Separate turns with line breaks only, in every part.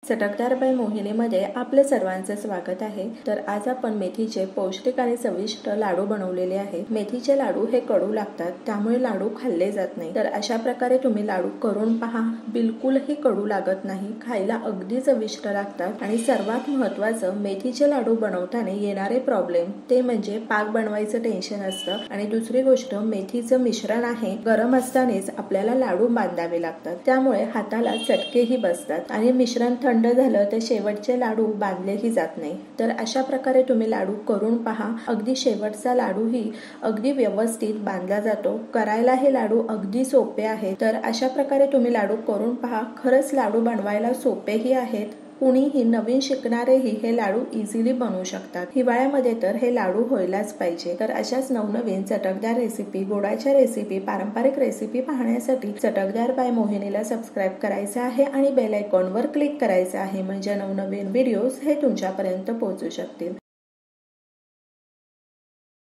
चटकदार बाय मोहिनीमध्ये आपले सर्वांचे स्वागत आहे। तर आज आपण मेथीचे पौष्टिक आणि चविष्ट लाडू बनवलेले आहेत। मेथीचे लाडू हे कडू लागतात, त्यामुळे लाडू खाल्ले जात नाही। तर अशा प्रकारे तुम्ही लाडू करून पहा, बिलकुलही कडू लागत नाही, खायला अगदी चविष्ट लागतात। आणि सर्वात महत्त्वाचं, मेथीचे लाडू बनवताना येणारे प्रॉब्लेम ते म्हणजे पाक बनवायचं टेन्शन असतं आणि दुसरी गोष्ट मेथीचं मिश्रण आहे, गरम असतानाच आपल्याला लाडू बांधावे लागतात, त्यामुळे हाताला चटकेही बसतात आणि मिश्रण थंड झालं तर शेवटचे लाडू बांधलेही जात नाही। तर अशा प्रकारे तुम्ही लाडू करून पहा, अगदी शेवटचा लाडूही अगदी व्यवस्थित बांधला जातो। करायला हे लाडू अगदी सोपे आहेत। तर अशा प्रकारे तुम्ही लाडू करून पहा, खरंच लाडू बनवायला सोपेही आहेत। कुणीही नवीन शिकणारेही हे लाडू इझिली बनवू शकतात। हिवाळ्यामध्ये तर हे लाडू व्हायलाच पाहिजे। तर अशाच नवनवीन चटकदार रेसिपी, गोडाच्या रेसिपी, पारंपरिक रेसिपी पाहण्यासाठी चटकदार बाय मोहिनीला सबस्क्राईब करायचं आहे आणि बेल आयकॉनवर क्लिक करायचं आहे, म्हणजे नवनवीन व्हिडिओज हे तुमच्यापर्यंत पोहोचू शकतील।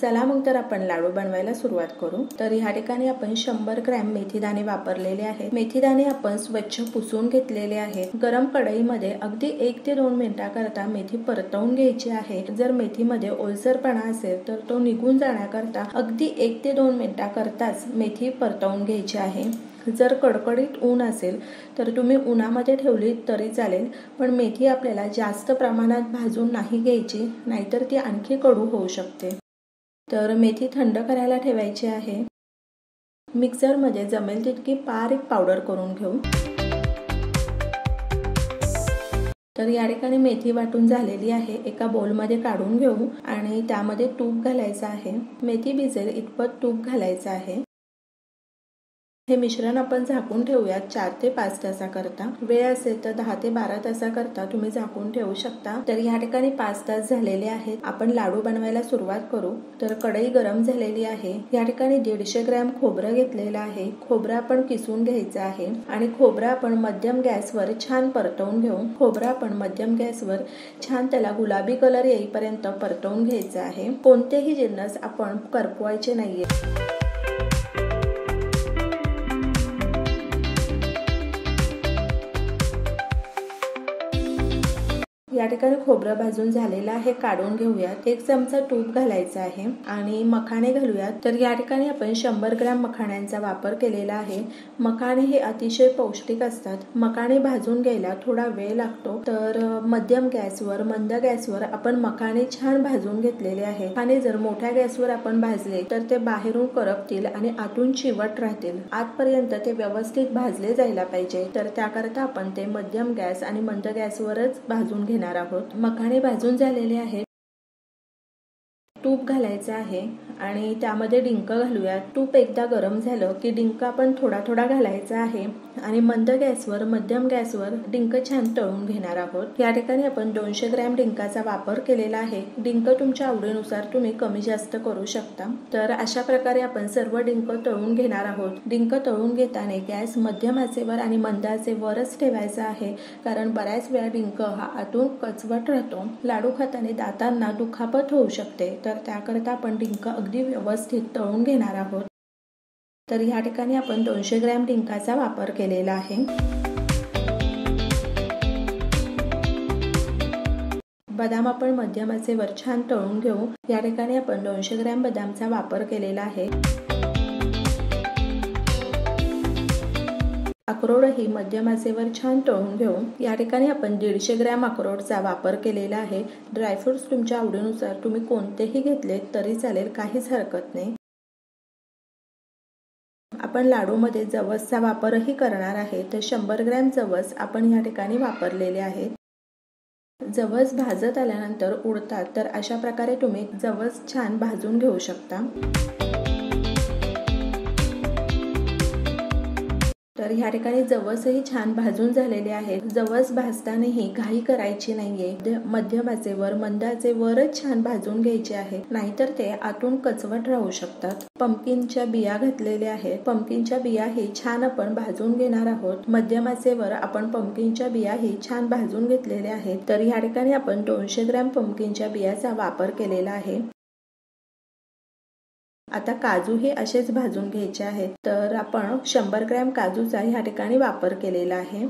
चला मग तर आपण लाडू बनवायला सुरुवात करू। तर ह्या ठिकाणी आपण 100 ग्रॅम मेथीदाणे वापरलेले आहेत। मेथीदाणे आपण स्वच्छ पुसून घेतलेले आहेत। गरम कढईमध्ये अगदी 1 ते 2 मिनिटाकरता मेथी परतवून घ्यायची आहे। जर मेथीमध्ये ओलसरपणा असेल तर तो निघून जाण्याकरता अगदी 1 ते 2 मिनिटाकरताच मेथी परतवून घ्यायची आहे। जर कडकडीत ऊन असेल तर तुम्ही उन्हामध्ये ठेवली तरी चालेल, पण मेथी आपल्याला जास्त प्रमाणात भाजून नाही घ्यायची, नाहीतर ती आणखी कडू होऊ शकते। तर मेथी थंड करायला ठेवायची आहे। मिक्सरमध्ये जमेल तितकी बारीक पावडर करून घेऊ। तर या ठिकाणी मेथी वाटून झालेली आहे, एका बोलमध्ये काढून घेऊ आणि त्यामध्ये तूप घालायचं आहे। मेथी भिजेल इतपत तूप घालायचं आहे। हे मिश्रण आपण झाकून ठेवूयात 4 ते 5 तासाकरता। वेळ असेल तर 10 ते 12 तासाकरता तुम्ही झाकून ठेवू शकता। तर या ठिकाणी 5 तास झालेले आहेत। आपण लाडू बनवायला सुरुवात करू। तर कढई गरम झालेली आहे। या ठिकाणी 150 ग्रॅम खोबरं घेतलेलं आहे। खोबरं आपण किसून घ्यायचं आहे आणि खोबरं आपण मध्यम गॅसवर छान परतवून घेऊ। खोबरं आपण मध्यम गॅसवर छान त्याला गुलाबी कलर येईपर्यंत परतवून घ्यायचं आहे। कोणतेही जिन्नस आपण करपवायचे नाहीये। या ठिकाणी खोबरं भाजून झालेलं आहे, काढून घेऊयात। 1 चमचा तूप घालायचा आहे आणि मखाणे घालूयात। तर या ठिकाणी आपण 100 ग्रॅम मखाण्यांचा वापर केलेला आहे। मखाणे हे अतिशय पौष्टिक असतात। मखाणे भाजून घ्यायला थोडा वेळ लागतो, तर मध्यम गॅसवर, मंद गॅसवर आपण मखाणे छान भाजून घेतलेले आहे। आणि जर मोठ्या गॅसवर आपण भाजले तर ते बाहेरून करपतील आणि आतून चिवट राहतील। आतपर्यंत ते व्यवस्थित भाजले जायला पाहिजे, तर त्याकरता आपण ते मध्यम गॅस आणि मंद गॅसवरच भाजून घेणार आहोत। मखाणे भाजून झालेले आहेत। तूप घालायचं आहे आणि त्यामध्ये डिंक घालूयात। तूप एकदा गरम झालं की डिंक आपण थोडा थोडा घालायचा आहे आणि मंद गॅसवर, मध्यम गॅसवर डिंक छान तळून घेणार आहोत। या ठिकाणी आपण 200 ग्रॅम डिंकाचा वापर केलेला आहे। डिंक तुमच्या आवडीनुसार तुम्ही कमी जास्त करू शकता। तर अशा प्रकारे आपण सर्व डिंक तळून घेणार आहोत। डिंक तळून घेताना गॅस मध्यम आचेवर आणि मंद आचेवरच ठेवायचा आहे, कारण बऱ्याच वेळा डिंक हा आतून कचवट राहतो। लाडू खाताना दातांना दुखापत होऊ शकते, तर त्याकरता आपण डिंक अगदी व्यवस्थित तळून घेणार आहोत। तर या ठिकाणी आपण 200 ग्रॅम डिंकाचा वापर केलेला आहे। बदाम आपण मध्यम आचेवर छान तळून घेऊ। या ठिकाणी आपण 200 ग्रॅम बदामचा वापर केलेला आहे। अक्रोडही मध्यम आचेवर छान तळून घेऊ। या ठिकाणी आपण 150 ग्रॅम अक्रोडचा वापर केलेला आहे। ड्रायफ्रुट्स तुमच्या आवडीनुसार तुम्ही कोणतेही घेतले तरी चालेल, काहीच हरकत नाही। आपण लाडूमध्ये जवसचा वापरही करणार आहे, तर 100 ग्रॅम जवस आपण या ठिकाणी वापरलेले आहेत। जवस भाजत आल्यानंतर उडतात, तर अशा प्रकारे तुम्ही जवस छान भाजून घेऊ शकता। तर ह्या ठिकाणी जवसही छान भाजून झालेले आहेत। जवस भाजतानाही घाई करायची नाहीये, मध्यम आचेवर, मंद आचेवरच छान भाजून घ्यायचे आहे, नाहीतर ते आतून कचवट राहू शकतात। पंपकिनच्या बिया घातलेल्या आहेत। पंपकिनच्या बियाही छान आपण भाजून घेणार आहोत। मध्यम आचेवर आपण पंपकिनच्या बियाही छान भाजून घेतलेल्या आहेत। तर ह्या ठिकाणी आपण 200 ग्रॅम पंपकिनच्या बियाचा वापर केलेला आहे। आता काजू हे असेच भाजून घ्यायचे आहेत। तर आपण 100 ग्रॅम काजूचा ह्या ठिकाणी वापर केलेला आहे।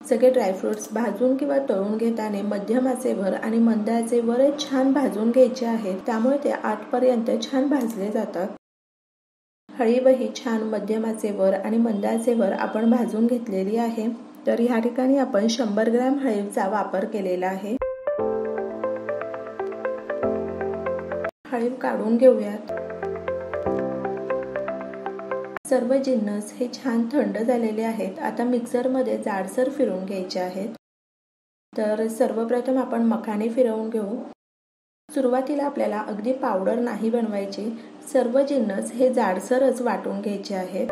सगळे ड्रायफ्रुट्स भाजून किंवा तळून घेताना मध्यम आचेवर आणि मंद आचेवर छान भाजून घ्यायचे आहेत, त्यामुळे ते आतपर्यंत छान भाजले जातात। हळीवही छान मध्यम आचेवर आणि मंद आचेवर आपण भाजून घेतलेली आहे। तर ह्या ठिकाणी आपण 100 ग्रॅम हळीवचा वापर केलेला आहे। हळीव काढून घेऊयात। सर्व जिन्नस हे छान थंड झालेले आहेत। आता मिक्सरमध्ये जाडसर फिरवून घ्यायचे आहेत। तर सर्वप्रथम आपण मखाने फिरवून घेऊ। सुरुवातीला आपल्याला अगदी पावडर नाही बनवायची, सर्व जिन्नस हे जाडसरच वाटून घ्यायचे आहेत।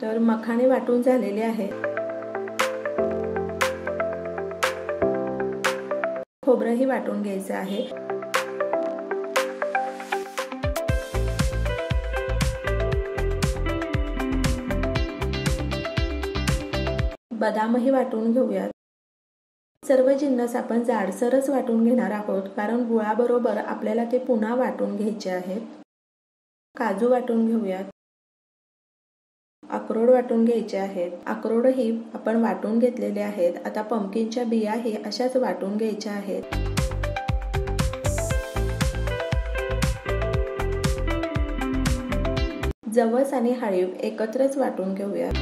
तर मखाने वाटून झालेले आहेत। खोबरंही वाटून घ्यायचं आहे। बदामही वाटून घेऊयात। सर्व जिन्नस आपण जाडसरच वाटून घेणार आहोत, कारण गुळाबरोबर आपल्याला ते पुन्हा वाटून घ्यायचे आहेत। काजू वाटून घेऊयात। अक्रोड वाटून घ्यायचे आहेत। अक्रोडही आपण वाटून घेतलेले आहेत। आता पंपकिनच्या बियाही अशाच वाटून घ्यायच्या आहेत। जवस आणि हळीव एकत्रच वाटून घेऊयात।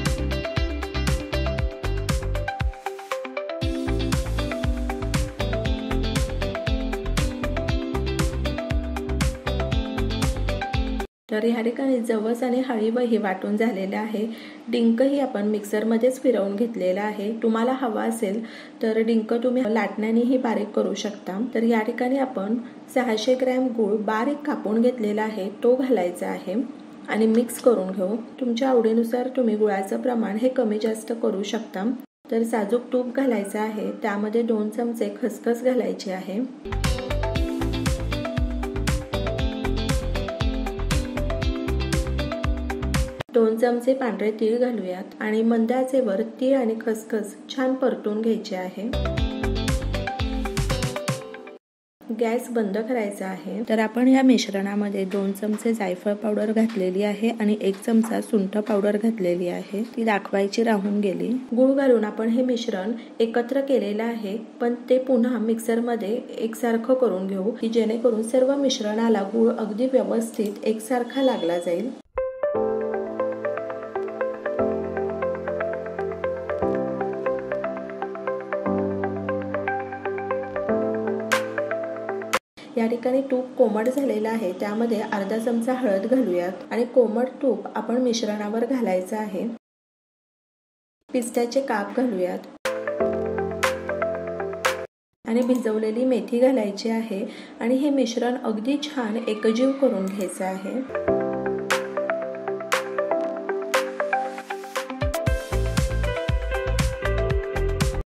तर ह्या ठिकाणी जवस आणि हळीवही वाटून झालेले आहे। डिंकही आपण मिक्सरमध्येच फिरवून घेतलेला आहे। तुम्हाला हवा असेल तर डिंक तुम्ही लाटण्यानेही बारीक करू शकता। तर या ठिकाणी आपण 600 ग्रॅम गूळ बारीक कापून घेतलेला आहे, तो घालायचा आहे आणि मिक्स करून घेऊ। तुमच्या आवडीनुसार तुम्ही गुळाचं प्रमाण हे कमी जास्त करू शकता। तर साजूक तूप घालायचं आहे, त्यामध्ये 2 चमचे खसखस घालायची आहे। 2 चमचे पांढरे तीळ घालूयात आणि मंद आचेवर तीळ आणि खसखस छान परतून घ्यायचे आहे। गॅस बंद करायचा आहे। तर आपण या मिश्रणामध्ये 2 चमचे जायफळ पावडर घातलेली आहे आणि 1 चमचा सुंठ पावडर घातलेली आहे, ती दाखवायची राहून गेली। गूळ घालून आपण हे मिश्रण एकत्र केलेलं आहे, पण ते पुन्हा मिक्सरमध्ये एकसारखं करून घेऊ, की जेणेकरून सर्व मिश्रणाला गूळ अगदी व्यवस्थित एकसारखा लागला जाईल। या ठिकाणी तूप कोमट झालेलं आहे, त्यामध्ये अर्धा चमचा हळद घालूयात आणि कोमट तूप आपण मिश्रणावर घालायचं आहे। पिस्त्याचे काप घालूयात आणि भिजवलेली मेथी घालायची आहे आणि हे मिश्रण अगदी छान एकजीव करून घ्यायचं आहे।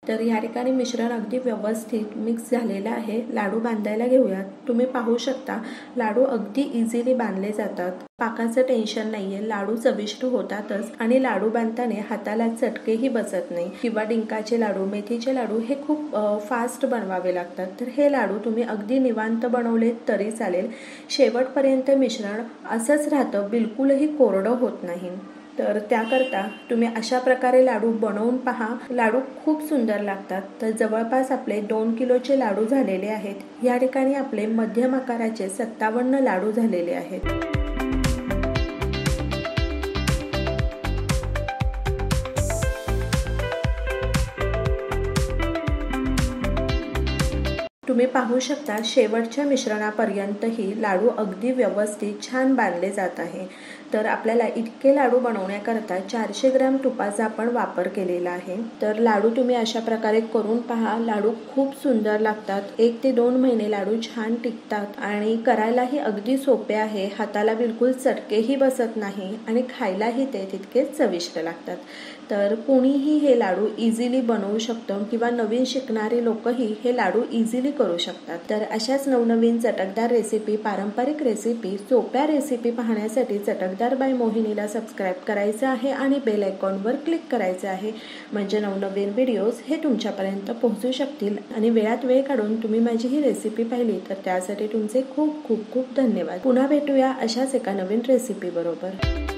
तर या ठिकाणी मिश्रण अगदी व्यवस्थित मिक्स झालेलं आहे। लाडू बांधायला घेऊयात। तुम्ही पाहू शकता लाडू अगदी इझिली बांधले जातात, पाकाचं टेन्शन नाहीये, लाडू चविष्ट होतातच आणि लाडू बांधताना हाताला चटकेही बसत नाही। किंवा डिंकाचे लाडू, मेथीचे लाडू हे खूप फास्ट बनवावे लागतात, तर हे लाडू तुम्ही अगदी निवांत बनवले तरी चालेल। शेवटपर्यंत मिश्रण असंच राहतं, बिलकुलही कोरडं होत नाही। तर त्याकरता तुम्ही अशा प्रकारे लाडू बनवून पहा, लाडू खूप सुंदर लागतात। तर जवळपास आपले 2 किलोचे लाडू झालेले आहेत। या ठिकाणी आपले मध्यम आकाराचे 57 लाडू झालेले आहेत। तुम्ही पाहू शकता शेवटच्या मिश्रणापर्यंतही लाडू अगदी व्यवस्थित छान बांधले जात आहे। तर आपल्याला इतके लाडू बनवण्याकरता 400 ग्रॅम तुपाचा आपण वापर केलेला आहे। तर लाडू तुम्ही अशा प्रकारे करून पहा, लाडू खूप सुंदर लागतात। 1 ते 2 महिने लाडू छान टिकतात आणि करायलाही अगदी सोपे आहे। हाताला बिलकुल चटकेही बसत नाही आणि खायलाही ते तितकेच चविष्ट लागतात। तर कोणीही हे लाडू इझिली बनवू शकतं किंवा नवीन शिकणारे लोकही हे लाडू इझिली करू शकतात। तर अशाच नवनवीन चटकदार रेसिपी, पारंपरिक रेसिपी, सोप्या रेसिपी पाहण्यासाठी चटकदार बाय मोहिनीला सबस्क्राइब करायचं आहे आणि बेल आयकॉनवर क्लिक करायचं आहे, म्हणजे नवनवीन व्हिडिओज हे तुमच्यापर्यंत पोहोचू शकतील। आणि वेळात वेळ काढून तुम्ही माझी ही रेसिपी पाहिली तर त्यासाठी तुमचे खूप खूप खूप धन्यवाद। पुन्हा भेटूया अशाच एका नवीन रेसिपी बरोबर।